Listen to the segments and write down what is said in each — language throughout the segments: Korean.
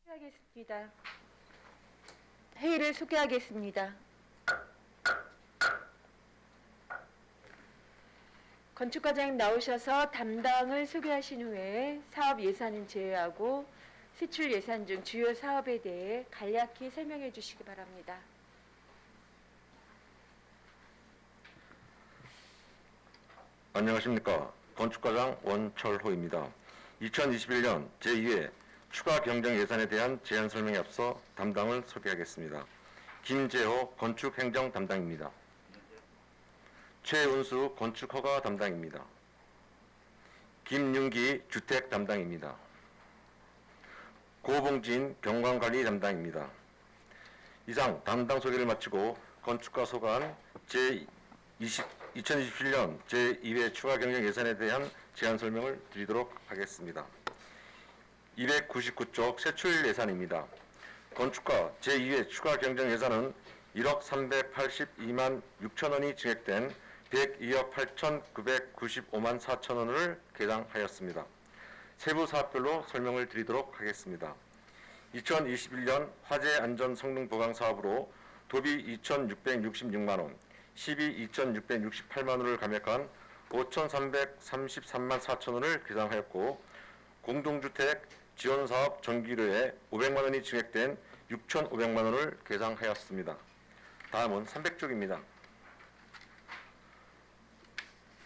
소개하겠습니다. 회의를 소개하겠습니다. 건축과장님 나오셔서 담당을 소개하신 후에 사업 예산은 제외하고 세출 예산 중 주요 사업에 대해 간략히 설명해 주시기 바랍니다. 안녕하십니까. 건축과장 원철호입니다. 2021년 제2회 추가 경정 예산에 대한 제안 설명에 앞서 담당을 소개하겠습니다. 김재호 건축행정 담당입니다. 최은수 건축허가 담당입니다. 김윤기 주택 담당입니다. 고봉진 경관관리 담당입니다. 이상 담당 소개를 마치고 건축과 소관 2027년 제2회 추가 경정 예산에 대한 제안 설명을 드리도록 하겠습니다. 299쪽 세출 예산입니다. 건축과 제2회 추가 경정 예산은 1억 382만 6천 원이 증액된 102억 8,995만 4천 원을 계상하였습니다. 세부 사업별로 설명을 드리도록 하겠습니다. 2021년 화재 안전 성능 보강 사업으로 도비 2,666만 원, 시비 2,668만 원을 감액한 5,333만 4천 원을 계상하였고, 공동주택 지원사업 전기료에 500만 원이 증액된 6,500만 원을 계상하였습니다. 다음은 300쪽입니다.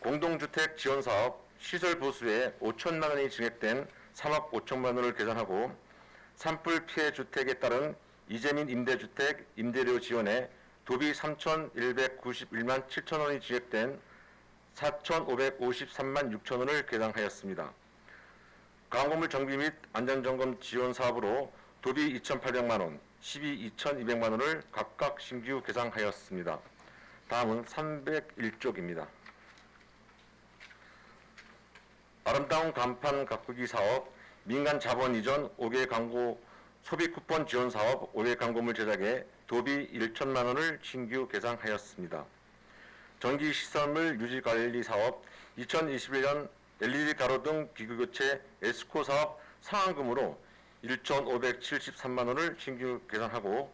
공동주택 지원사업 시설 보수에 5천만 원이 증액된 3억 5천만 원을 계산하고, 산불 피해 주택에 따른 이재민 임대주택 임대료 지원에 도비 3,191만 7천 원이 증액된 4,553만 6천 원을 계상하였습니다. 가공건물 정비 및 안전점검 지원 사업으로 도비 2,800만 원, 시비 2,200만 원을 각각 신규 계상하였습니다. 다음은 301쪽입니다. 아름다운 간판 가꾸기 사업, 민간 자본 이전 5개 광고 소비 쿠폰 지원 사업 5개 광고물 제작에 도비 1천만 원을 신규 계상하였습니다. 전기 시설물 유지 관리 사업 2021년 LED 가로등 기구 교체 에스코 사업 상한금으로 1,573만 원을 신규 계산하고,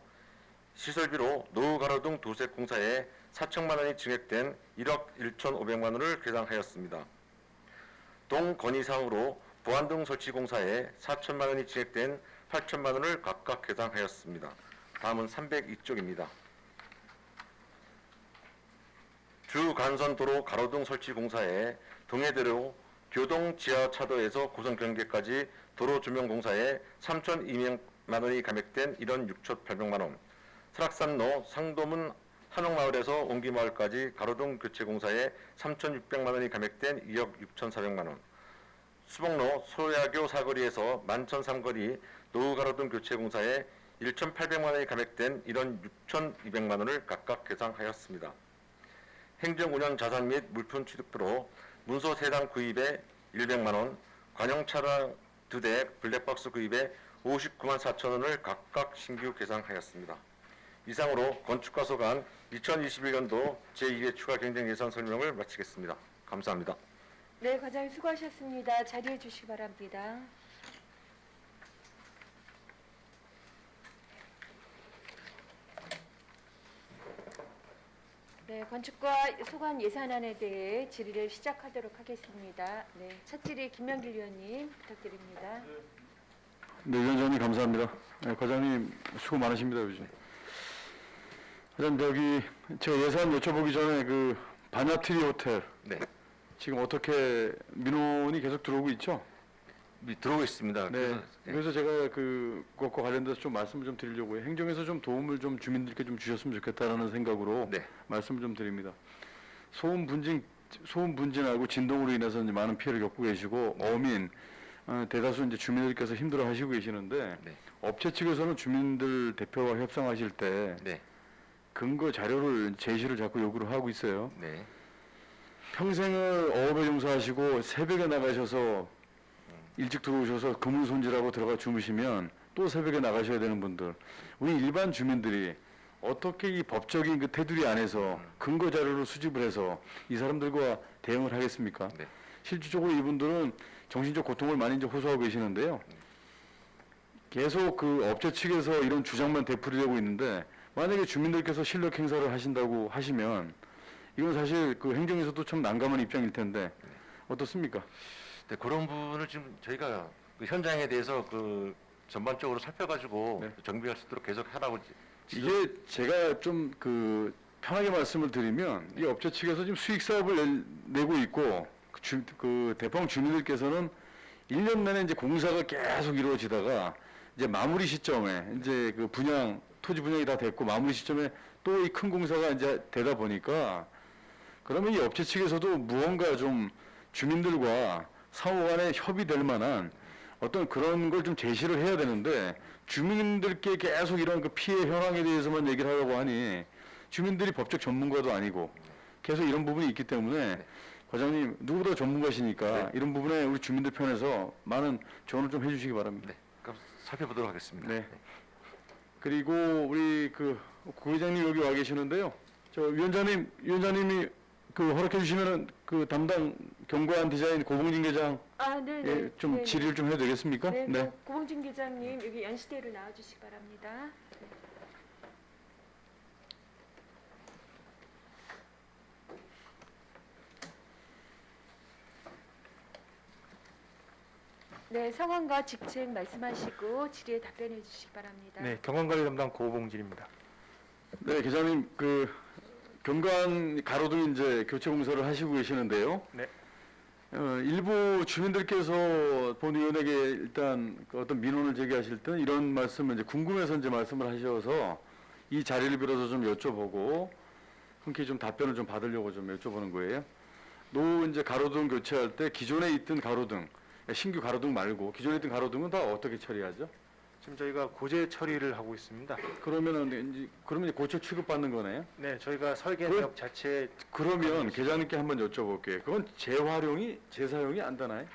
시설비로 노후 가로등 도색 공사에 4천만 원이 증액된 1억 1,500만 원을 계산하였습니다. 동건의사항으로 보안등 설치 공사에 4천만 원이 증액된 8천만 원을 각각 계산하였습니다. 다음은 302쪽입니다. 주간선도로 가로등 설치 공사에 동해대로 교동 지하차도에서 고성 경계까지 도로 조명 공사에 3,200만 원이 감액된 1억 6,800만 원, 설악산로 상도문 한옥마을에서 옹기마을까지 가로등 교체 공사에 3,600만 원이 감액된 2억 6,400만 원, 수복로 소야교 사거리에서 만천 삼거리 노후 가로등 교체 공사에 1,800만 원이 감액된 1억 6,200만 원을 각각 계상하였습니다. 행정운영 자산 및 물품 취득비로 문서 3당 구입에 100만 원, 관용 차량 2대 블랙박스 구입에 59만 4천 원을 각각 신규 계상하였습니다. 이상으로 건축과 소관 2021년도 제2회 추가 경정 예산 설명을 마치겠습니다. 감사합니다. 네, 과장님 수고하셨습니다. 자리해 주시기 바랍니다. 네, 건축과 소관 예산안에 대해 질의를 시작하도록 하겠습니다. 네, 첫 질의 김명길 위원님 부탁드립니다. 네, 위원장님 감사합니다. 네, 과장님 수고 많으십니다, 요즘. 일단 제가 예산 여쭤보기 전에 그 바냐트리 호텔 네, 지금 어떻게 민원이 계속 들어오고 있죠? 들어오고 있습니다. 네. 그래서 제가 그것과 관련돼서 좀 말씀을 좀 드리려고요. 행정에서 좀 도움을 좀 주민들께 좀 주셨으면 좋겠다라는 생각으로 네. 말씀을 좀 드립니다. 소음 분진하고 진동으로 인해서 이제 많은 피해를 겪고 계시고, 어민 대다수 이제 주민들께서 힘들어하시고 계시는데, 네. 업체 측에서는 주민들 대표와 협상하실 때 네, 근거 자료를 제시를 자꾸 요구를 하고 있어요. 네, 평생을 어업에 종사하시고 새벽에 나가셔서 일찍 들어오셔서 그물 손질하고 들어가 주무시면 또 새벽에 나가셔야 되는 분들, 우리 일반 주민들이 어떻게 이 법적인 그 테두리 안에서 근거 자료를 수집을 해서 이 사람들과 대응을 하겠습니까? 네. 실질적으로 이분들은 정신적 고통을 많이 이제 호소하고 계시는데요. 계속 그 업체 측에서 이런 주장만 되풀이되고 있는데 만약에 주민들께서 실력 행사를 하신다고 하시면 이건 사실 그 행정에서도 참 난감한 입장일 텐데 어떻습니까? 네, 그런 부분을 지금 저희가 그 현장에 대해서 그 전반적으로 살펴가지고 네. 정비할 수 있도록 계속 하라고 이게 제가 좀 그 편하게 말씀을 드리면 이 업체 측에서 지금 수익 사업을 내고 있고 그 대포항 주민들께서는 1년 내내 이제 공사가 계속 이루어지다가 이제 마무리 시점에 이제 그 분양 토지 분양이 다 됐고 마무리 시점에 또 이 큰 공사가 이제 되다 보니까 그러면 이 업체 측에서도 무언가 좀 주민들과 상호 간에 협의될 만한 어떤 그런 걸 좀 제시를 해야 되는데 주민들께 계속 이런 그 피해 현황에 대해서만 얘기를 하려고 하니 주민들이 법적 전문가도 아니고 계속 이런 부분이 있기 때문에 과장님 누구보다 전문가시니까 네. 이런 부분에 우리 주민들 편에서 많은 조언을 좀 해주시기 바랍니다. 네, 그럼 살펴보도록 하겠습니다. 네. 그리고 우리 그 구회장님 여기 와 계시는데요. 저 위원장님이 그 허락해 주시면은 그 담당 경관 디자인 고봉진 계장 아, 네, 네. 예, 좀 네, 질의를 좀 해도 되겠습니까? 네, 네. 고봉진 기자님 여기 연시대로 나와주시기 바랍니다. 네, 성함과 직책 말씀하시고 질의에 답변해 주시기 바랍니다. 네, 경관관리 담당 고봉진입니다. 네, 계장님 그 경관 가로등 이제 교체 공사를 하시고 계시는데요. 네. 일부 주민들께서 본의원에게 일단 그 어떤 민원을 제기하실 때는 이런 말씀을 이제 궁금해서 이제 말씀을 하셔서 이 자리를 빌어서 좀 여쭤보고 흔쾌히 좀 답변을 좀 받으려고 좀 여쭤보는 거예요. 노후 이제 가로등 교체할 때 기존에 있던 가로등, 신규 가로등 말고 기존에 있던 가로등은 다 어떻게 처리하죠? 지금 저희가 고재 처리를 하고 있습니다. 그러면은 이제 고쳐 취급받는 거네요. 네, 저희가 설계 그- 내역 자체 그러면 계장님께 한번 여쭤볼게요. 그건 재활용이 재사용이 안 되나요?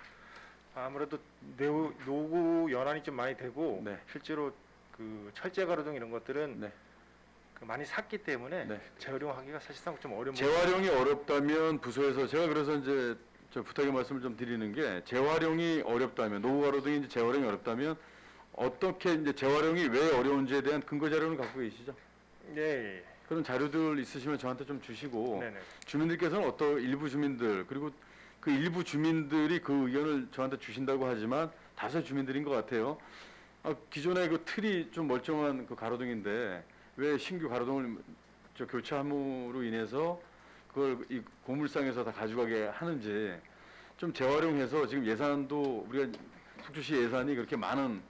아무래도 노후 연한이 좀 많이 되고 네. 실제로 그 철제 가로등 이런 것들은 네. 그 많이 샀기 때문에 네. 재활용하기가 사실상 좀 어려운 재활용이 어렵다면 부서에서 제가 그래서 이제 저 부탁의 말씀을 좀 드리는 게 재활용이 어렵다면 노후 가로등이 이제 재활용이 어렵다면 어떻게 이제 재활용이 왜 어려운지에 대한 근거 자료를 갖고 계시죠? 예, 예. 그런 자료들 있으시면 저한테 좀 주시고 네네. 주민들께서는 어떤 일부 주민들 그리고 그 일부 주민들이 그 의견을 저한테 주신다고 하지만 다수의 주민들인 것 같아요. 기존의 그 틀이 좀 멀쩡한 그 가로등인데 왜 신규 가로등을 저 교체함으로 인해서 그걸 이 고물상에서 다 가져가게 하는지 좀 재활용해서 지금 예산도 우리가 숙주시 예산이 그렇게 많은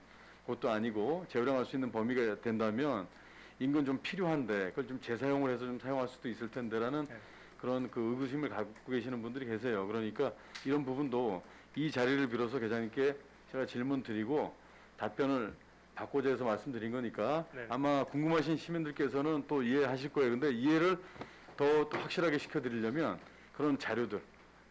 것도 아니고 재활용할 수 있는 범위가 된다면 인근 좀 필요한데 그걸 좀 재사용을 해서 좀 사용할 수도 있을 텐데라는 네. 그런 그 의구심을 갖고 계시는 분들이 계세요. 그러니까 이런 부분도 이 자리를 빌어서 계장님께 제가 질문 드리고 답변을 받고자 해서 말씀드린 거니까 네. 아마 궁금하신 시민들께서는 또 이해하실 거예요. 근데 이해를 더 확실하게 시켜드리려면 그런 자료들,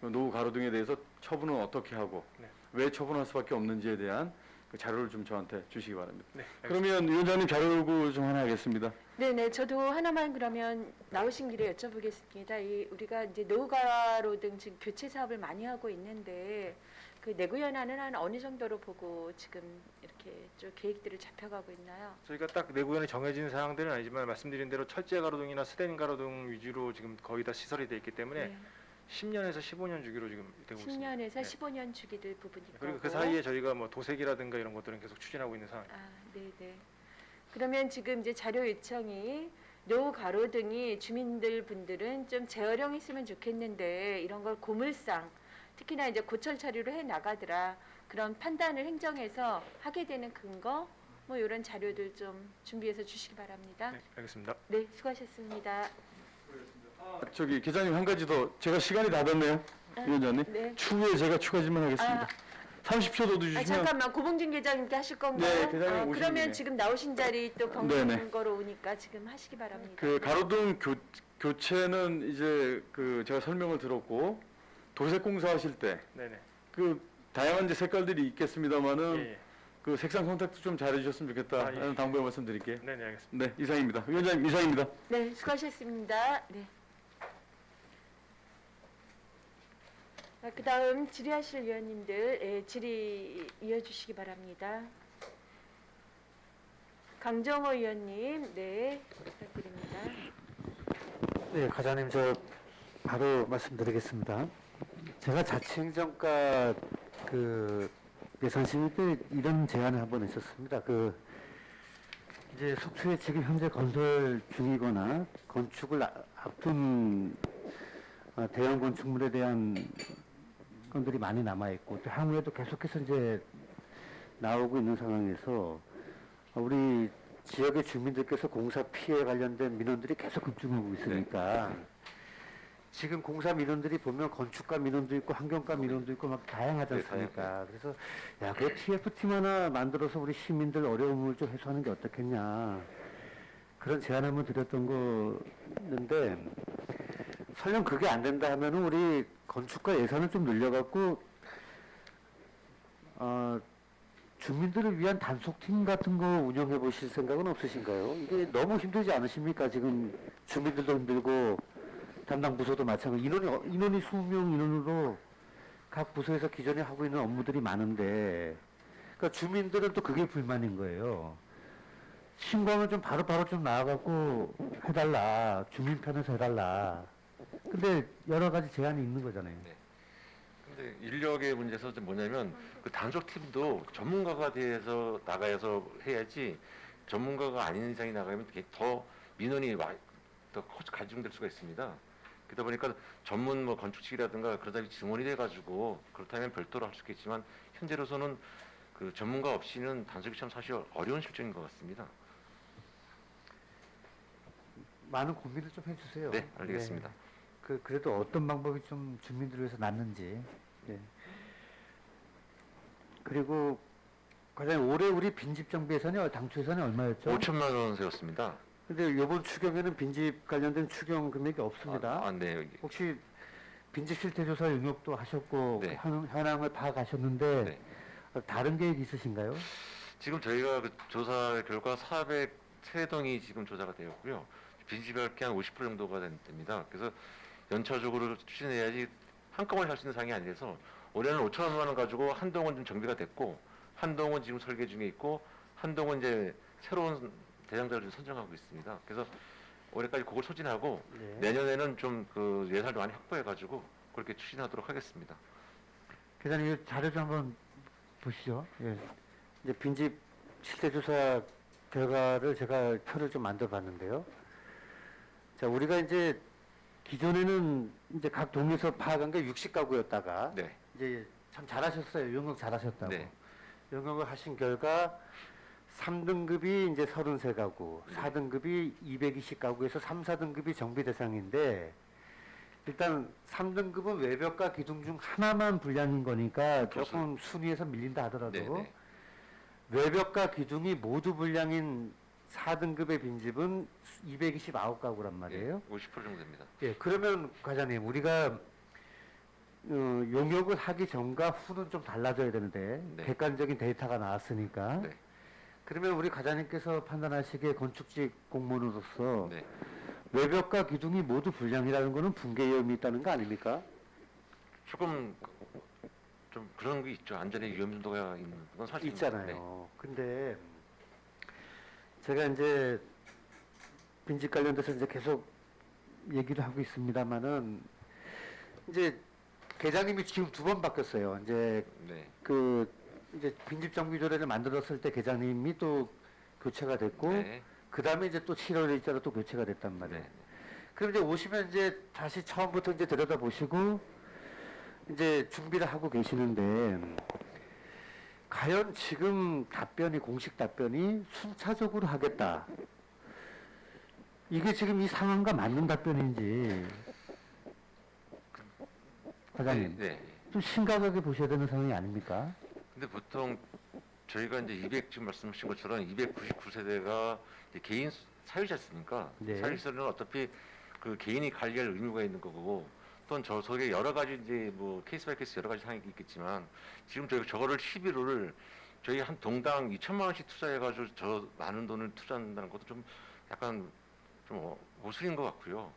노후 가로등에 대해서 처분은 어떻게 하고 네. 왜 처분할 수밖에 없는지에 대한 그 자료를 좀 저한테 주시기 바랍니다. 네. 그러면 위원장님 자료 요구 좀 하나 하겠습니다. 네네, 저도 하나만 그러면 나오신 길에 여쭤보겠습니다. 우리가 이제 노가로등 지금 교체 사업을 많이 하고 있는데 그 내구 연한은 한 어느 정도로 보고 지금 이렇게 좀 계획들을 잡혀가고 있나요? 저희가 딱 내구연이 정해진 사항들은 아니지만 말씀드린 대로 철제 가로등이나 스텐 가로등 위주로 지금 거의 다 시설이 돼 있기 때문에 네. 10년에서 15년 주기로 지금 되고 있습니다. 10년에서 네. 15년 주기들 부분이 그리고 그 거고. 사이에 저희가 뭐 도색이라든가 이런 것들은 계속 추진하고 있는 상황입니다. 아, 네네. 그러면 지금 이제 자료 요청이 노후 가로등이 주민들 분들은 좀 재활용했으면 좋겠는데 이런 걸 고물상 특히나 이제 고철 처리로 해 나가더라 그런 판단을 행정에서 하게 되는 근거 뭐 이런 자료들 좀 준비해서 주시기 바랍니다. 네, 알겠습니다. 네, 수고하셨습니다. 저기 계장님 한 가지 더 제가 시간이 다 됐네요. 위원장님. 네. 추후에 제가 추가 질문하겠습니다. 30초 더 주시면 잠깐만 고봉진 계장님께 하실 건가요? 네, 계장님 오시는 그러면 김에. 지금 나오신 자리 또 네네. 번거로 오니까 지금 하시기 바랍니다. 그 가로등 교체는 이제 그 제가 설명을 들었고 도색 공사 하실 때 네네. 그 다양한 이제 색깔들이 있겠습니다만은 예, 예. 그 색상 선택도 좀 잘해주셨으면 좋겠다. 아, 예. 라는 당부의 말씀드릴게요. 네네, 알겠습니다. 네, 이상입니다. 위원장님 이상입니다. 네, 수고하셨습니다. 네. 그 다음 질의하실 위원님들 질의 이어주시기 바랍니다. 강정호 의원님, 네, 부탁드립니다. 네, 과장님 저 바로 말씀드리겠습니다. 제가 자치행정과 그 예산 심의 때 이런 제안을 한번 했었습니다. 이제 속초에 지금 현재 건설 중이거나 건축을 앞둔 대형 건축물에 대한 건들이 많이 남아 있고 또 향후에도 계속해서 이제 나오고 있는 상황에서 우리 지역의 주민들께서 공사 피해 관련된 민원들이 계속 급증하고 있으니까 지금 공사 민원들이 보면 건축가 민원도 있고 환경가 민원도 있고 막 다양하지 않습니까? 그래서 야, 그 TF팀 하나 만들어서 우리 시민들 어려움을 좀 해소하는 게 어떻겠냐 그런 제안 한번 드렸던 거였는데 설령 그게 안 된다 하면은 우리 건축가 예산을 좀 늘려갖고 주민들을 위한 단속팀 같은 거 운영해 보실 생각은 없으신가요? 이게 너무 힘들지 않으십니까? 지금 주민들도 힘들고 담당 부서도 마찬가지. 인원이 20명 인원으로 각 부서에서 기존에 하고 있는 업무들이 많은데, 그러니까 주민들은 또 그게 불만인 거예요. 신고하면 좀 바로바로 좀 나와갖고 해달라. 주민 편에서 해달라. 근데 여러 가지 제한이 있는 거잖아요. 네. 근데 인력의 문제에서 좀 뭐냐면 그 단속팀도 전문가가 돼서 나가서 해야지 전문가가 아닌 이상이 나가면 되게 더 민원이 더 가중될 수가 있습니다. 그러다 보니까 전문 뭐 건축직이라든가 그러다 증원이 돼가지고 그렇다면 별도로 할 수 있겠지만 현재로서는 그 전문가 없이는 단속이 참 사실 어려운 실정인 것 같습니다. 많은 고민을 좀 해주세요. 네, 알겠습니다. 네. 그래도 어떤 방법이 좀 주민들을 위해서 낫는지. 네. 그리고 과장님 올해 우리 빈집 정비 예산이 당초 예산이 얼마였죠? 5천만 원 세웠습니다. 근데 이번 추경에는 빈집 관련된 추경 금액이 없습니다. 네, 여기. 혹시 빈집 실태 조사 용역도 하셨고 네. 현황을 파악하셨는데 네. 다른 계획 있으신가요? 지금 저희가 그 조사 결과 403동이 지금 조사가 되었고요. 빈집이 한 50% 정도가 됩니다. 그래서 연차적으로 추진해야지 한꺼번에 할 수 있는 상황이 아니라서 올해는 5천만 원 가지고 한 동은 좀 정비가 됐고 한 동은 지금 설계 중에 있고 한 동은 이제 새로운 대상자를 좀 선정하고 있습니다. 그래서 올해까지 그걸 소진하고 네. 내년에는 좀 그 예산을 많이 확보해가지고 그렇게 추진하도록 하겠습니다. 계장님 이 자료 좀 한번 보시죠. 예. 이제 빈집 실태 조사 결과를 제가 표를 좀 만들어 봤는데요. 자, 우리가 이제 기존에는 이제 각 동에서 파악한 게 60가구였다가 네, 이제 참 잘하셨어요. 용역 잘하셨다고. 네. 용역을 하신 결과 3등급이 이제 33가구, 네. 4등급이 220가구에서 3, 4등급이 정비 대상인데 일단 3등급은 외벽과 기둥 중 하나만 불량인 거니까 조금 순위에서 밀린다 하더라도 네, 네. 외벽과 기둥이 모두 불량인 4등급의 빈집은 229가구란 말이에요. 네, 50% 정도 됩니다. 예, 그러면 과장님 우리가 용역을 하기 전과 후는 좀 달라져야 되는데 네. 객관적인 데이터가 나왔으니까 네. 그러면 우리 과장님께서 판단하시기에 건축직 공무원으로서 네. 외벽과 기둥이 모두 불량이라는 거는 붕괴 위험이 있다는 거 아닙니까? 조금 좀 그런 게 있죠. 안전에 위험도가 있는 건 사실입니다. 있잖아요. 네. 근데 제가 이제 빈집 관련돼서 이제 계속 얘기를 하고 있습니다만은 이제 계장님이 지금 2번 바뀌었어요. 이제 네. 이제 빈집 정비 조례를 만들었을 때 계장님이 또 교체가 됐고 네. 그 다음에 이제 또 7월 일자로 또 교체가 됐단 말이에요. 네. 그럼 이제 오시면 이제 다시 처음부터 이제 들여다보시고 이제 준비를 하고 계시는데 과연 지금 답변이 공식 답변이 순차적으로 하겠다. 이게 지금 이 상황과 맞는 답변인지 과장님 네. 좀 심각하게 보셔야 되는 상황이 아닙니까? 근데 보통 저희가 이제 200 지금 말씀하신 것처럼 299세대가 개인 사유지 않습니까? 네. 사유지는 어차피 그 개인이 관리할 의무가 있는 거고 또는 저 속에 여러 가지 이제 뭐 케이스 바이 케이스 여러 가지 상황이 있겠지만 지금 저거를 11호를 저희 한 동당 2천만 원씩 투자해가지고 저 많은 돈을 투자한다는 것도 좀 약간 좀 모순인 것 같고요.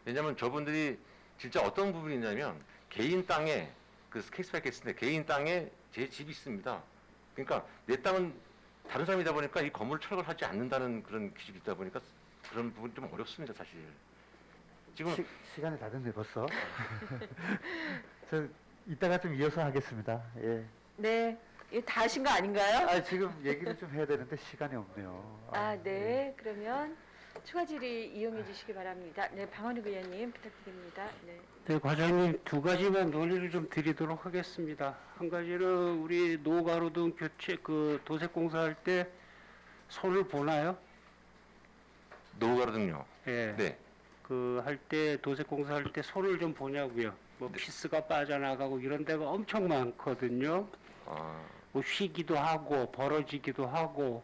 왜냐하면 저분들이 진짜 어떤 부분이 있냐면 개인 땅에 그 케이스 바이 케이스인데 개인 땅에 제 집이 있습니다. 그러니까 내 땅은 다른 사람이다 보니까 이 건물 철거하지 않는다는 그런 기준이 있다 보니까 그런 부분이 좀 어렵습니다, 사실. 지금 시간이 다 됐네 벌써. 저 이따가 좀 이어서 하겠습니다. 예. 네. 이거 다 하신 거 아닌가요? 아 지금 얘기를 좀 해야 되는데 시간이 없네요. 아, 예. 네. 그러면 추가 질의 이용해 주시기 바랍니다. 네, 방원욱 의원님 부탁드립니다. 네. 네, 과장님 두 가지만 논의를 좀 드리도록 하겠습니다. 한 가지는 우리 노가로등 교체 그 도색공사할 때 손을 보나요? 노후가로등요. 예. 네. 그 할 때 도색공사할 때 손을 좀 보냐고요. 뭐 피스가 빠져나가고 이런 데가 엄청 많거든요. 아, 뭐 휘기도 하고 벌어지기도 하고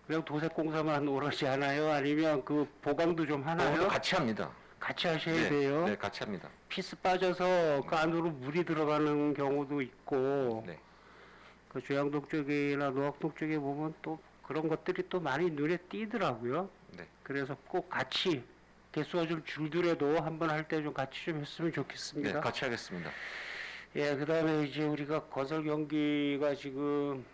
그냥 도색공사만 오롯이 하나요? 아니면 그 보강도 좀 하나요? 같이 합니다. 같이 하셔야 네, 돼요. 네, 같이 합니다. 피스 빠져서 그 안으로 물이 들어가는 경우도 있고 네. 그 조양동 쪽이나 노악동 쪽에 보면 또 그런 것들이 또 많이 눈에 띄더라고요. 네. 그래서 꼭 같이 개수가 좀 줄더라도 한번 할 때 좀 같이 좀 했으면 네, 좋겠습니다. 같이 하겠습니다. 예, 그다음에 이제 우리가 건설 경기가 지금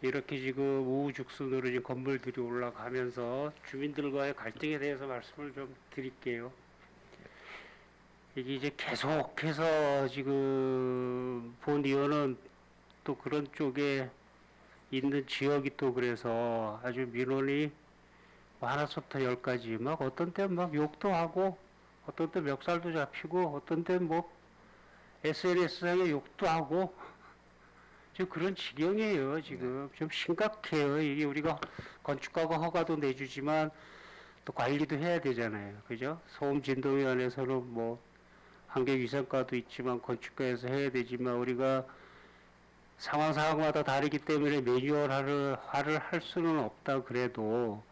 이렇게 지금 우후죽순으로 지금 건물들이 올라가면서 주민들과의 갈등에 대해서 말씀을 좀 드릴게요. 이게 이제 계속해서 지금 본 의원은 또 그런 쪽에 있는 지역이 또 그래서 아주 민원이 뭐 하나부터 열까지 막 어떤 때 막 욕도 하고 어떤 때 멱살도 잡히고 어떤 때 뭐 SNS상에 욕도 하고 지금 그런 지경이에요. 지금 좀 심각해요. 이게 우리가 건축가가 허가도 내주지만 또 관리도 해야 되잖아요. 그죠? 소음진동위원회에서는 뭐 환경위생과도 있지만 건축가에서 해야 되지만 우리가 상황마다 다르기 때문에 매뉴얼화를 할 수는 없다 그래도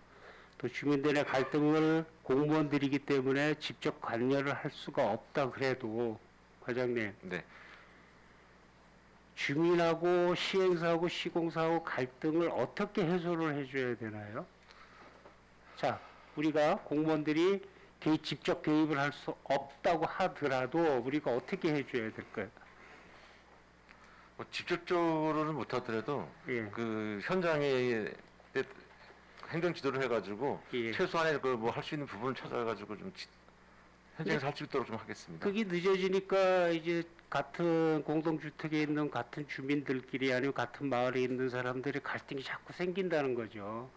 또 주민들의 갈등을 공무원들이기 때문에 직접 관여를 할 수가 없다 그래도 과장님 네. 주민하고 시행사하고 시공사하고 갈등을 어떻게 해소를 해줘야 되나요? 자, 우리가 공무원들이 직접 개입을 할 수 없다고 하더라도 우리가 어떻게 해줘야 될까요? 뭐 직접적으로는 못하더라도 예. 그 현장에 행정 지도를 해가지고 예. 최소한의 그 뭐 할 수 있는 부분을 찾아가지고 좀 현장에서 할 수 있도록 좀 하겠습니다. 그게 늦어지니까 이제 같은 공동주택에 있는 같은 주민들끼리 아니면 같은 마을에 있는 사람들이 갈등이 자꾸 생긴다는 거죠.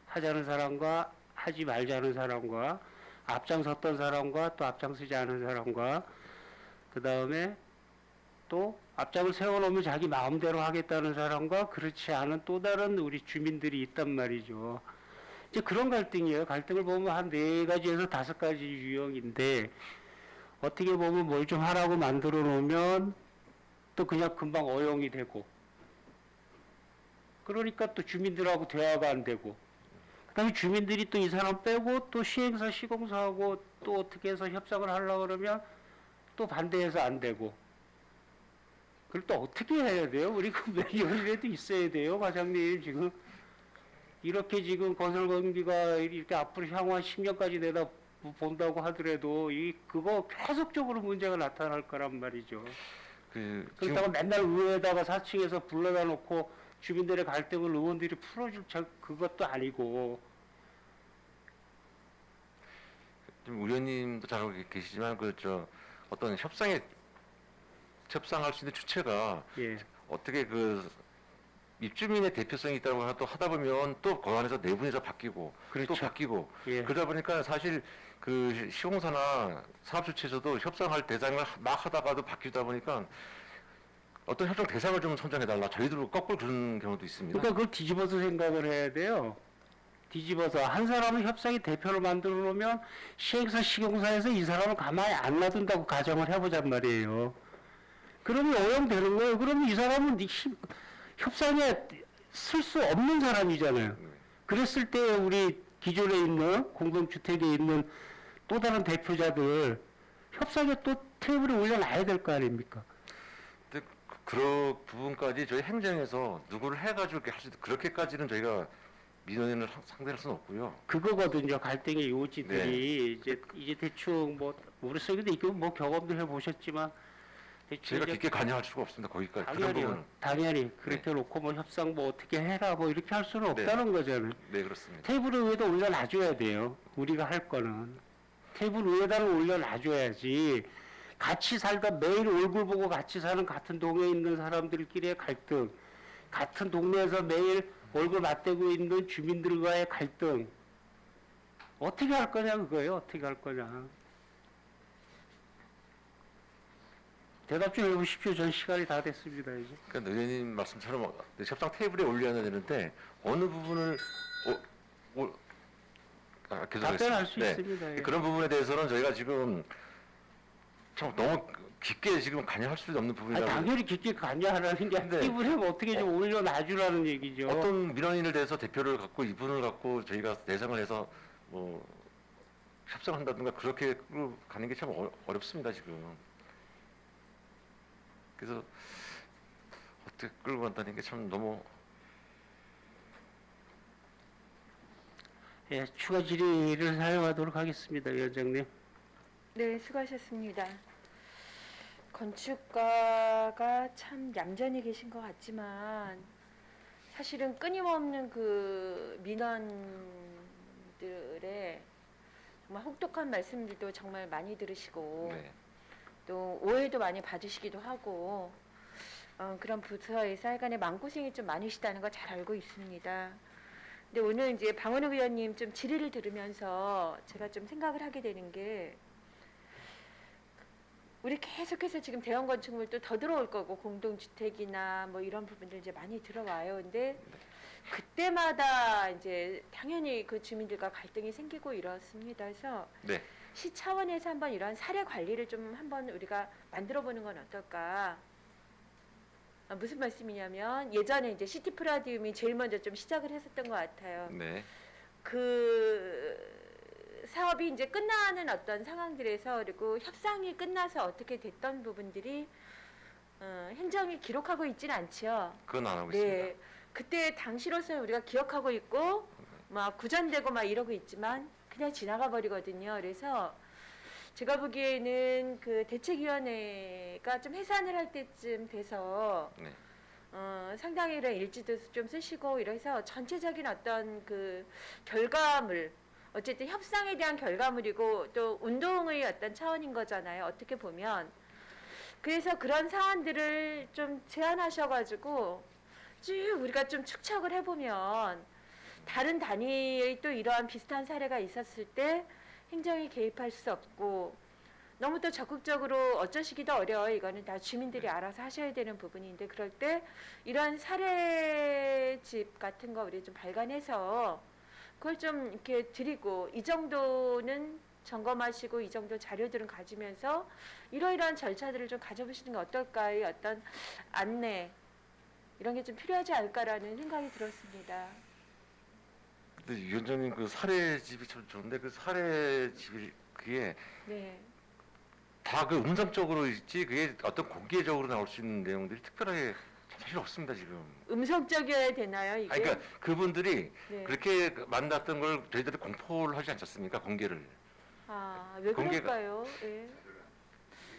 하자는 사람과 하지 말자는 사람과 앞장섰던 사람과 또 앞장서지 않은 사람과 그 다음에 또 앞장을 세워놓으면 자기 마음대로 하겠다는 사람과 그렇지 않은 또 다른 우리 주민들이 있단 말이죠. 이제 그런 갈등이에요. 갈등을 보면 한 4가지에서 5가지 유형인데 어떻게 보면 뭘 좀 하라고 만들어 놓으면 또 그냥 금방 어용이 되고 그러니까 또 주민들하고 대화가 안 되고 그다음에 주민들이 또 이 사람 빼고 또 시행사 시공사하고 또 어떻게 해서 협상을 하려고 그러면 또 반대해서 안 되고 그걸 또 어떻게 해야 돼요? 우리 그 매뉴얼이라도 있어야 돼요, 과장님. 지금 이렇게 지금 건설 경비가 이렇게 앞으로 향후 한 10년까지 내다 본다고 하더라도 그거 계속적으로 문제가 나타날 거란 말이죠. 그렇다고 맨날 의회에다가 4층에서 불러다 놓고 주민들의 갈등을 의원들이 풀어줄 그것도 아니고. 지금 의원님도 잘 알고 계시지만 어떤 협상할 수 있는 주체가 예. 어떻게 그 입주민의 대표성이 있다고 또 하다 보면 또 그 안에서 내분에서 바뀌고 그렇죠. 또 바뀌고 예. 그러다 보니까 사실 그 시공사나 사업주체에서도 협상할 대상을 막 하다가도 바뀌다 보니까 어떤 협상 대상을 좀 선정해달라 저희도 거꾸로 그런 경우도 있습니다. 그러니까 그걸 뒤집어서 생각을 해야 돼요. 뒤집어서 한 사람을 협상의 대표를 만들어 놓으면 시행사 시공사에서 이 사람을 가만히 안 놔둔다고 가정을 해보잔 말이에요. 그러면 오염되는 거예요. 그러면 이 사람은 협상에 쓸 수 없는 사람이잖아요. 그랬을 때 우리 기존에 있는 공동주택에 있는 또 다른 대표자들 협상에 또 테이블에 올려놔야 될 거 아닙니까? 근데 그런 부분까지 저희 행정에서 누구를 해가지고 이렇게 그렇게까지는 저희가 민원인을 상대할 수는 없고요. 그거거든요. 갈등의 요지들이 이제 대충 뭐 머릿속에도 있고 뭐 경험도 해보셨지만 저희가 깊게 관여할 수가 없습니다. 거기까지 그런 부분은. 당연히 그렇게 놓고 뭐 협상 뭐 어떻게 해라 뭐 이렇게 할 수는 네. 없다는 거잖아요. 네, 그렇습니다. 테이블 위에다 올려놔줘야 돼요. 우리가 할 거는 테이블 위에다는 올려놔줘야지. 같이 살다 매일 얼굴 보고 같이 사는 같은 동네에 있는 사람들끼리의 갈등, 같은 동네에서 매일 얼굴 맞대고 있는 주민들과의 갈등, 어떻게 할 거냐 그거예요. 어떻게 할 거냐. 대답 좀 해보십시오. 전 시간이 다 됐습니다 이제. 그러니까 의원님 말씀처럼 협상 테이블에 올려야 되는데 어느 부분을 답변할 수 네. 있습니다. 예. 그런 부분에 대해서는 저희가 지금 참 너무 깊게 지금 관여할 수 없는 아니, 부분이라고. 당연히 깊게 관여하라는 게 네. 테이블에 뭐 어떻게 좀 올려놔주라는 얘기죠. 어떤 민원인을 대해서 대표를 갖고 이분을 갖고 저희가 내정을 해서 뭐 협상한다든가 그렇게 끌고 가는 게 참 어렵습니다 지금. 그래서 어떻게 끌고 간다는 게 참 너무. 예, 추가 질의를 사용하도록 하겠습니다, 위원장님. 네, 수고하셨습니다. 건축가가 참 얌전히 계신 것 같지만 사실은 끊임없는 그 민원들의 정말 혹독한 말씀들도 정말 많이 들으시고 네. 또 오해도 많이 받으시기도 하고 그런 부서에서 하여간에 마음고생이 좀 많으시다는 거 잘 알고 있습니다. 근데 오늘 이제 방원욱 의원님 좀 질의를 들으면서 제가 좀 생각을 하게 되는 게 우리 계속해서 지금 대형 건축물도 더 들어올 거고 공동주택이나 뭐 이런 부분들 이제 많이 들어와요. 근데 그때마다 이제 당연히 그 주민들과 갈등이 생기고 이렇습니다. 그래서 네. 시 차원에서 한번 이런 사례 관리를 좀 한번 우리가 만들어 보는 건 어떨까? 무슨 말씀이냐면 예전에 이제 시티 프라디움이 제일 먼저 좀 시작을 했었던 것 같아요. 네. 그 사업이 이제 끝나는 어떤 상황들에서 그리고 협상이 끝나서 어떻게 됐던 부분들이 행정이 기록하고 있지는 않지요. 그건 안 하고 네, 있습니다. 그때 당시로서는 우리가 기억하고 있고 막 구전되고 막 이러고 있지만 그냥 지나가 버리거든요. 그래서 제가 보기에는 그 대책위원회가 좀 해산을 할 때쯤 돼서 네. 상당히 이런 일지도 좀 쓰시고 이래서 전체적인 어떤 그 결과물 어쨌든 협상에 대한 결과물이고 또 운동의 어떤 차원인 거잖아요. 어떻게 보면 그래서 그런 사안들을 좀 제안하셔가지고 쭉 우리가 좀 축척을 해보면 다른 단위의 또 이러한 비슷한 사례가 있었을 때 행정이 개입할 수 없고 너무 또 적극적으로 어쩌시기도 어려워요. 이거는 다 주민들이 알아서 하셔야 되는 부분인데 그럴 때 이런 사례집 같은 거 우리 좀 발간해서 그걸 좀 이렇게 드리고 이 정도는 점검하시고 이 정도 자료들은 가지면서 이러이러한 절차들을 좀 가져보시는 게 어떨까의 어떤 안내 이런 게 좀 필요하지 않을까라는 생각이 들었습니다. 근데 위원장님 그 사례집이 참 좋은데 그 사례집이 그게 네. 다 그 음성적으로 있지 그게 어떤 공개적으로 나올 수 있는 내용들이 특별하게 사실 없습니다 지금. 음성적이어야 되나요 이게? 아니, 그러니까 그분들이 네. 그렇게 만났던 걸 저희들이 공포를 하지 않았습니까? 공개를. 왜 공개가- 그럴까요? 예.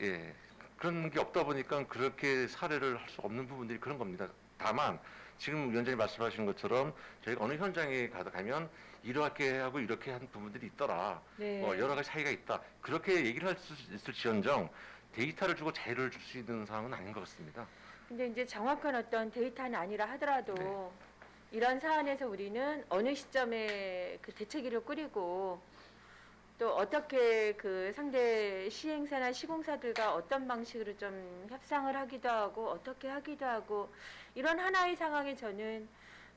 예. 그런 게 없다 보니까 그렇게 사례를 할 수 없는 부분들이 그런 겁니다. 다만 지금 위원장님 말씀하시는 것처럼 저희가 어느 현장에 가면 이렇게 하고 이렇게 한 부분들이 있더라. 네. 뭐 여러 가지 차이가 있다. 그렇게 얘기를 할 수 있을지언정 데이터를 주고 자유를 줄 수 있는 상황은 아닌 것 같습니다. 근데 이제 정확한 어떤 데이터는 아니라 하더라도 네. 이런 사안에서 우리는 어느 시점에 그 대책위를 꾸리고 또 어떻게 그 상대 시행사나 시공사들과 어떤 방식으로 좀 협상을 하기도 하고 어떻게 하기도 하고 이런 하나의 상황에 저는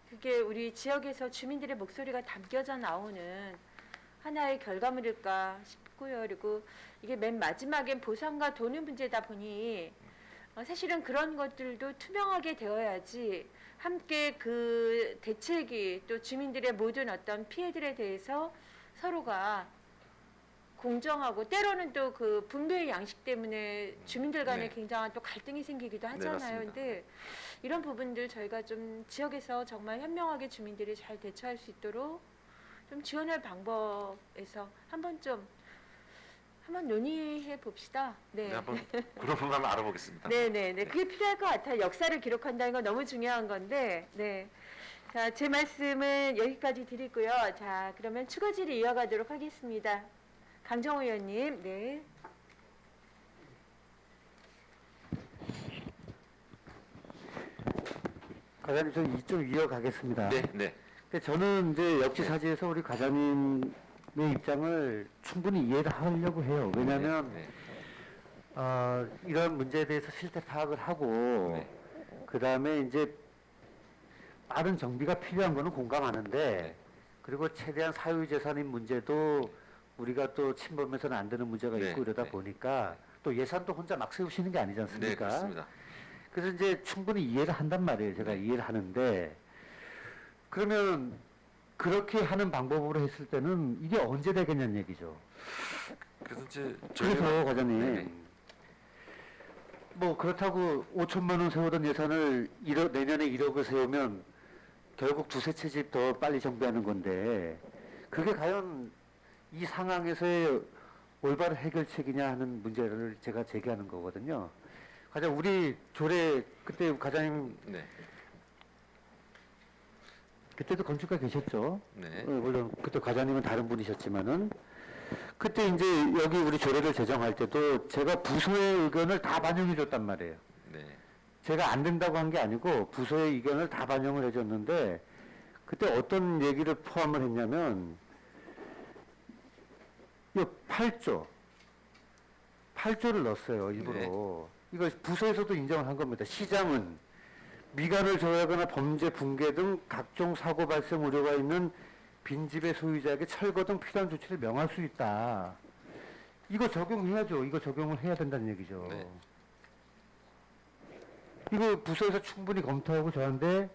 그게 우리 지역에서 주민들의 목소리가 담겨져 나오는 하나의 결과물일까 싶고요. 그리고 이게 맨 마지막엔 보상과 돈의 문제다 보니 사실은 그런 것들도 투명하게 되어야지 함께 그 대책이 또 주민들의 모든 어떤 피해들에 대해서 서로가 공정하고 때로는 또 그 분배의 양식 때문에 주민들 간에 네. 굉장한 또 갈등이 생기기도 네, 하잖아요. 맞습니다. 근데 이런 부분들 저희가 좀 지역에서 정말 현명하게 주민들이 잘 대처할 수 있도록 좀 지원할 방법에서 한번 한번 논의해 봅시다. 네, 네. 한번 그런 부분 한번 알아보겠습니다. 네네네. 그게 필요할 것 같아요. 역사를 기록한다는 건 너무 중요한 건데, 네. 자, 제 말씀은 여기까지 드리고요. 자, 그러면 추가 질의 이어가도록 하겠습니다. 강정호 의원님, 네. 과장님 좀 이어가겠습니다. 네, 네. 근데 저는 이제 역지사지에서 우리 과장님의 입장을 충분히 이해를 하려고 해요. 왜냐하면 네, 이런 문제에 대해서 실태 파악을 하고 네. 그 다음에 이제 빠른 정비가 필요한 거는 공감하는데 네. 그리고 최대한 사유재산인 문제도 우리가 또 침범해서는 안 되는 문제가 네, 있고 이러다 네. 보니까 또 예산도 혼자 막 세우시는 게 아니지 네, 않습니까? 그렇습니다. 그래서 이제 충분히 이해를 한단 말이에요. 제가 이해를 하는데 그러면 그렇게 하는 방법으로 했을 때는 이게 언제 되겠냐는 얘기죠. 그래서 이제 그래서 과장님 네네. 뭐 그렇다고 5천만 원 세우던 예산을 내년에 1억을 세우면 결국 두세 채 집 더 빨리 정비하는 건데 그게 과연 이 상황에서의 올바른 해결책이냐 하는 문제를 제가 제기하는 거거든요. 과장 우리 조례 그때 과장님 네, 그때도 건축가 계셨죠? 네, 물론 그때 과장님은 다른 분이셨지만은 그때 이제 여기 우리 조례를 제정할 때도 제가 부서의 의견을 다 반영해 줬단 말이에요. 네, 제가 안 된다고 한 게 아니고 부서의 의견을 다 반영을 해줬는데 그때 어떤 얘기를 포함을 했냐면 이 8조를 넣었어요 일부러. 이거 부서에서도 인정을 한 겁니다. 시장은 미관을 저해하거나 범죄 붕괴 등 각종 사고 발생 우려가 있는 빈집의 소유자에게 철거 등 필요한 조치를 명할 수 있다. 이거 적용해야죠. 이거 적용을 해야 된다는 얘기죠. 네. 이거 부서에서 충분히 검토하고 저한테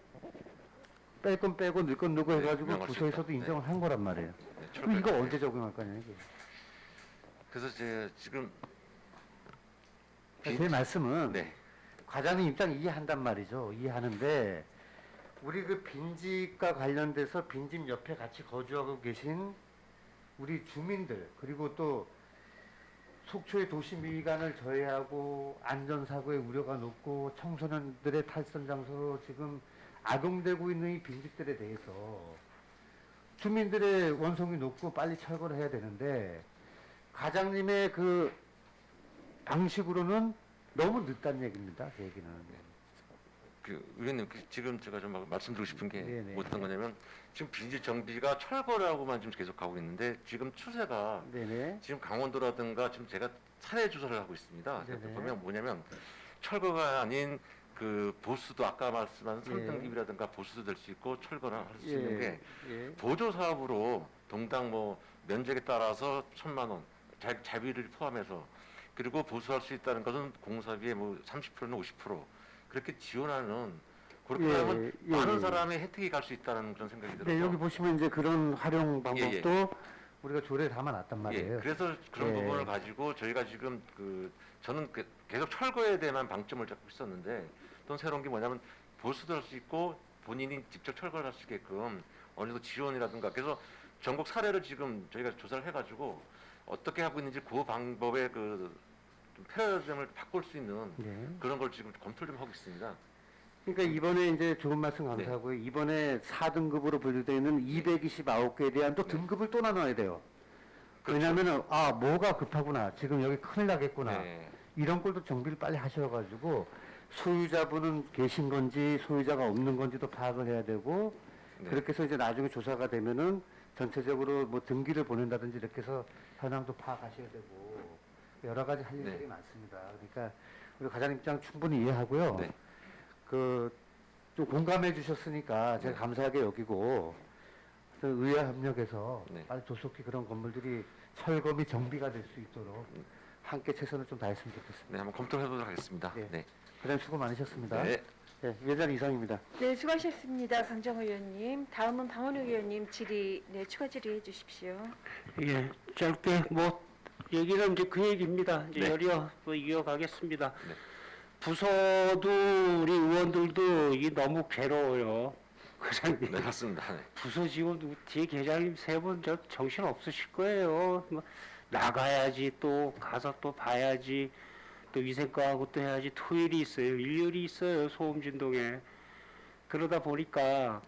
뺄 건 빼고 넣을 건 넣고 네, 해가지고 명할 수 부서에서도 있다. 인정을 한 거란 말이에요. 네, 그럼 이거 철거- 언제 적용할 거냐 이게. 그래서 제가 지금 제 말씀은 네, 과장님 입장 이해한단 말이죠. 이해하는데 우리 그 빈집과 관련돼서 빈집 옆에 같이 거주하고 계신 우리 주민들 그리고 또 속초의 도시 미관을 저해하고 안전사고의 우려가 높고 청소년들의 탈선 장소로 지금 악용되고 있는 이 빈집들에 대해서 주민들의 원성이 높고 빨리 철거를 해야 되는데 과장님의 그 방식으로는 너무 늦다는 얘기입니다. 제 얘기는. 의원님 지금 제가 좀 말씀드리고 싶은 게 네네. 어떤 거냐면 지금 빈집 정비가 철거라고만 지금 계속 가고 있는데 지금 추세가 네네. 지금 강원도라든가 지금 제가 사례 조사를 하고 있습니다. 네네. 보면 뭐냐면 철거가 아닌 그 보수도 아까 말씀한 예. 설등기비라든가 보수도 될 수 있고 철거나 할 수 예. 있는 게 예. 보조 사업으로 동당 뭐 면적에 따라서 1,000만 원 자비를 포함해서 그리고 보수할 수 있다는 것은 공사비의 뭐 30%는 50% 그렇게 지원하는 그렇게 예, 하면 예, 많은 예. 사람의 혜택이 갈 수 있다는 그런 생각이 들어서 네, 여기 보시면 이제 그런 활용 방법도 예, 우리가 조례에 담아놨단 말이에요. 예, 그래서 그런 예. 부분을 가지고 저희가 지금 저는 계속 철거에 대한 방점을 잡고 있었는데 또 새로운 게 뭐냐면 보수도 할 수 있고 본인이 직접 철거를 할 수 있게끔 어느 정도 지원이라든가 그래서 전국 사례를 지금 저희가 조사를 해가지고 어떻게 하고 있는지 그 방법의 좀 패러다임을 바꿀 수 있는 네. 그런 걸 지금 검토를 좀 하고 있습니다. 그러니까 이번에 이제 좋은 말씀 감사하고요. 네. 이번에 4등급으로 분류되어 있는 229개에 대한 또 등급을 또 나눠야 돼요. 그렇죠. 왜냐하면 뭐가 급하구나. 지금 여기 큰일 나겠구나. 네. 이런 걸도 정비를 빨리 하셔가지고 소유자분은 계신 건지 소유자가 없는 건지도 파악을 해야 되고 네. 그렇게 해서 이제 나중에 조사가 되면은 전체적으로 뭐 등기를 보낸다든지 이렇게 해서 현황도 파악하셔야 되고 여러 가지 할 일들이 네. 많습니다. 그러니까 우리 과장님 입장 충분히 이해하고요. 네. 좀 공감해 주셨으니까 제가 네. 감사하게 여기고 의회 협력해서 네. 빨리 조속히 그런 건물들이 철거미 정비가 될 수 있도록 함께 최선을 좀 다했으면 좋겠습니다. 네, 한번 검토를 해보도록 하겠습니다. 네. 네. 과장님 수고 많으셨습니다. 네. 네, 위원장 이상입니다. 네, 수고하셨습니다. 강정호 의원님. 다음은 방원우 의원님 추가 질의해 주십시오. 예, 짧게 뭐 얘기는 이제 그 얘기입니다. 이제 네. 이어가겠습니다. 네. 부서도 우리 의원들도 이게 너무 괴로워요. 과장님. 네, 맞습니다. 네. 부서 직원 뒤에 계장님 세 분 저 정신 없으실 거예요. 뭐 나가야지 또 가서 또 봐야지 또 위생과하고 또 해야지 토일이 있어요. 일요일이 있어요. 소음 진동에. 그러다 보니까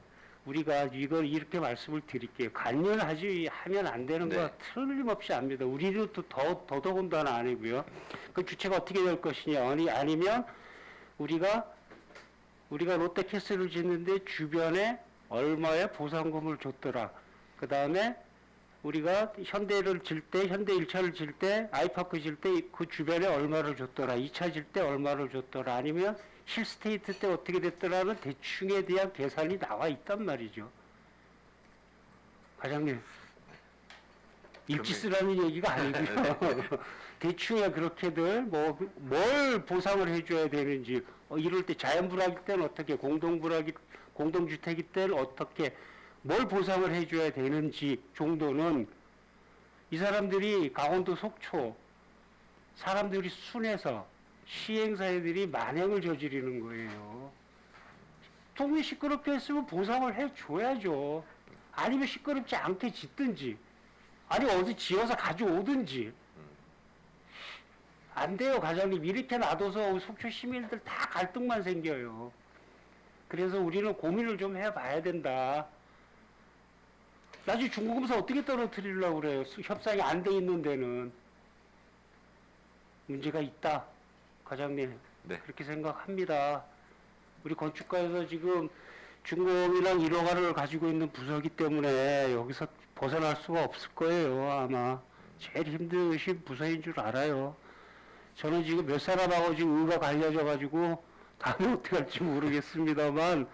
우리가 이걸 이렇게 말씀을 드릴게요. 간련하지 하면 안 되는 거 네. 틀림없이 압니다. 우리는 또 더더군다나 아니고요. 그 주체가 어떻게 될 것이냐 아니면 우리가 롯데캐슬을 짓는데 주변에 얼마의 보상금을 줬더라. 그 다음에 우리가 현대를 질 때, 현대 1차를 질 때, 아이파크 질 때 그 주변에 얼마를 줬더라. 2차 질 때 얼마를 줬더라. 아니면 힐스테이트 때 어떻게 됐더라는 대충에 대한 계산이 나와 있단 말이죠. 과장님. 일지 쓰라는 얘기가 아니고요. 대충에 그렇게들 뭘 보상을 해줘야 되는지 이럴 때 자연불악일 때는 어떻게 공동주택일 때는 어떻게 뭘 보상을 해줘야 되는지 정도는 이 사람들이 강원도 속초 사람들이 순해서 시행사들이 만행을 저지르는 거예요. 동네 시끄럽게 했으면 보상을 해줘야죠. 아니면 시끄럽지 않게 짓든지 아니 어디 지어서 가져오든지 안 돼요. 과장님 이렇게 놔둬서 속초 시민들 다 갈등만 생겨요. 그래서 우리는 고민을 좀 해봐야 된다. 나중에 중고금속 어떻게 떨어뜨리려고 그래요? 협상이 안 돼 있는 데는 문제가 있다. 과장님 네. 그렇게 생각합니다. 우리 건축가에서 지금 중공이랑 1호가를 가지고 있는 부서기 때문에 여기서 벗어날 수가 없을 거예요. 아마 제일 힘드신 부서인 줄 알아요. 저는 지금 몇 사람하고 지금 의가 갈려져 가지고 다음에 어떻게 할지 모르겠습니다만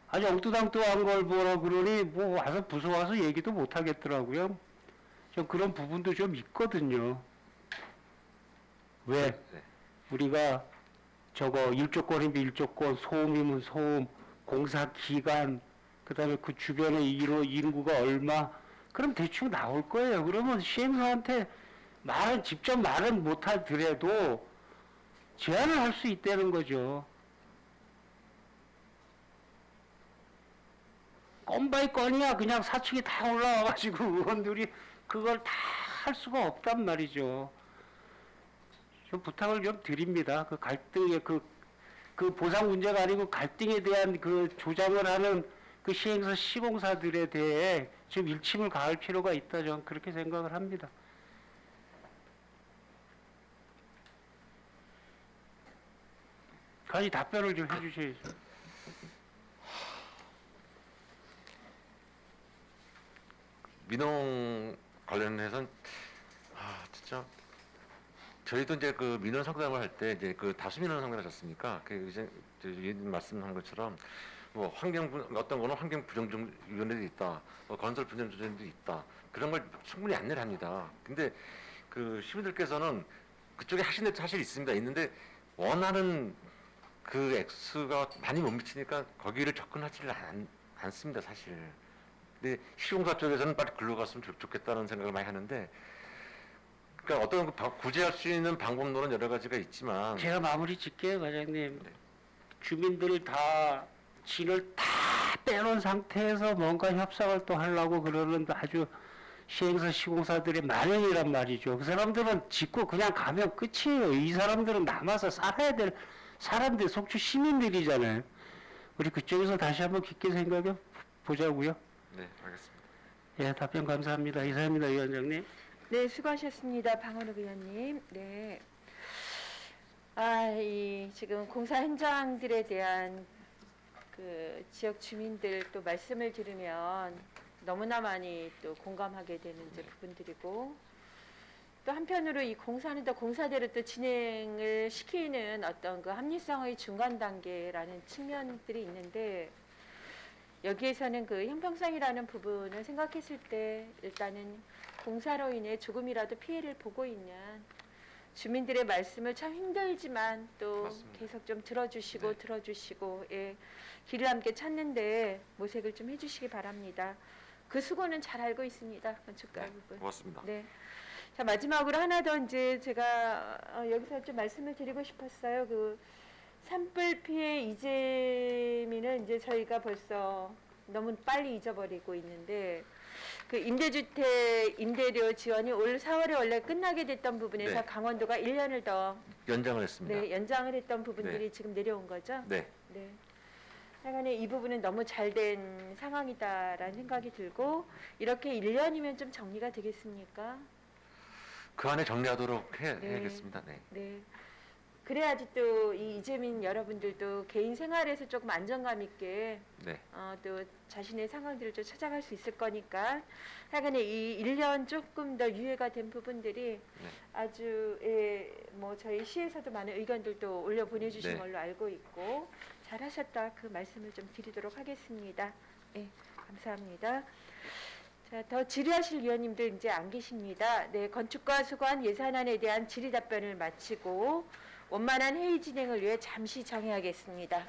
아주 엉뚱당뚱한 걸 보라 그러니 뭐 와서 부서 와서 얘기도 못 하겠더라고요. 좀 그런 부분도 좀 있거든요. 왜? 네. 우리가 저거 일조권이면 일조권, 소음이면 소음, 공사 기간, 그 다음에 그 주변에 인구가 얼마, 그럼 대충 나올 거예요. 그러면 시행사한테 직접 말은 못 하더라도 제안을 할 수 있다는 거죠. 건 바이 건이야. 그냥 사측이 다 올라와가지고 의원들이 그걸 다 할 수가 없단 말이죠. 좀 부탁을 좀 드립니다. 그 갈등의 그 보상 문제가 아니고 갈등에 대한 그 조장을 하는 그 시행사 시공사들에 대해 좀 일침을 가할 필요가 있다. 저는 그렇게 생각을 합니다. 가지 답변을 좀 해주셔야죠. 민원 관련해서는 진짜 저희도 이제 그 민원 상담을 할 때 이제 그 다수 민원 상담을 하셨습니까? 그 이제 말씀한 것처럼 뭐 어떤 거는 환경 부정적 위원회도 있다, 건설 부정조정도 있다, 그런 걸 충분히 안내를 합니다. 근데 그 시민들께서는 그쪽에 하신 데도 사실 있습니다. 있는데 원하는 그 액수가 많이 못 미치니까 거기를 접근하지를 않습니다, 사실. 근데 시공사 쪽에서는 빨리 글로 갔으면 좋겠다는 생각을 많이 하는데, 그러니까 어떤 구제할 수 있는 방법론은 여러 가지가 있지만, 제가 마무리 짓게요, 과장님. 네. 주민들이 다 진을 다 빼놓은 상태에서 뭔가 협상을 또 하려고 그러는 아주 시행사 시공사들의 만행이란 말이죠. 그 사람들은 짓고 그냥 가면 끝이에요. 이 사람들은 남아서 살아야 될 사람들, 속초 시민들이잖아요. 우리 그쪽에서 다시 한번 깊게 생각해 보자고요. 네, 알겠습니다. 예, 답변 감사합니다. 이사입니다, 위원장님. 네, 수고하셨습니다. 방원욱 의원님. 네. 지금 공사 현장들에 대한 그 지역 주민들 또 말씀을 들으면 너무나 많이 또 공감하게 되는 이제 부분들이고, 또 한편으로 이 공사는 또 공사대로 또 진행을 시키는 어떤 그 합리성의 중간 단계라는 측면들이 있는데, 여기에서는 그 형평성이라는 부분을 생각했을 때 일단은 공사로 인해 조금이라도 피해를 보고 있는 주민들의 말씀을 참 힘들지만 또 맞습니다. 계속 좀 들어주시고 네. 들어주시고 길을 함께 찾는데 모색을 좀 해주시기 바랍니다. 그 수고는 잘 알고 있습니다. 건축가 네, 부분. 고맙습니다. 네. 자, 마지막으로 하나 더 이제 제가 여기서 좀 말씀을 드리고 싶었어요. 그 산불 피해 이재민은 이제 저희가 벌써 너무 빨리 잊어버리고 있는데, 그 임대주택 임대료 지원이 올 4월에 원래 끝나게 됐던 부분에서 네. 강원도가 1년을 더 연장을 했습니다. 네, 연장을 했던 부분들이 지금 내려온 거죠. 네. 네. 하여간에 이 부분은 너무 잘 된 상황이다라는 생각이 들고 이렇게 1년이면 좀 정리가 되겠습니까? 그 안에 정리하도록 네. 해야겠습니다. 네. 네. 그래야지 또 이 이재민 여러분들도 개인 생활에서 조금 안정감 있게 네. 또 자신의 상황들을 좀 찾아갈 수 있을 거니까 하여간에 이 1년 조금 더 유예가 된 부분들이 네. 아주 뭐 저희 시에서도 많은 의견들도 올려 보내주신 네. 걸로 알고 있고 잘하셨다 그 말씀을 좀 드리도록 하겠습니다. 네, 감사합니다. 자, 더 질의하실 위원님들 이제 안 계십니다. 네, 건축과 수관 예산안에 대한 질의 답변을 마치고 원만한 회의 진행을 위해 잠시 정회하겠습니다.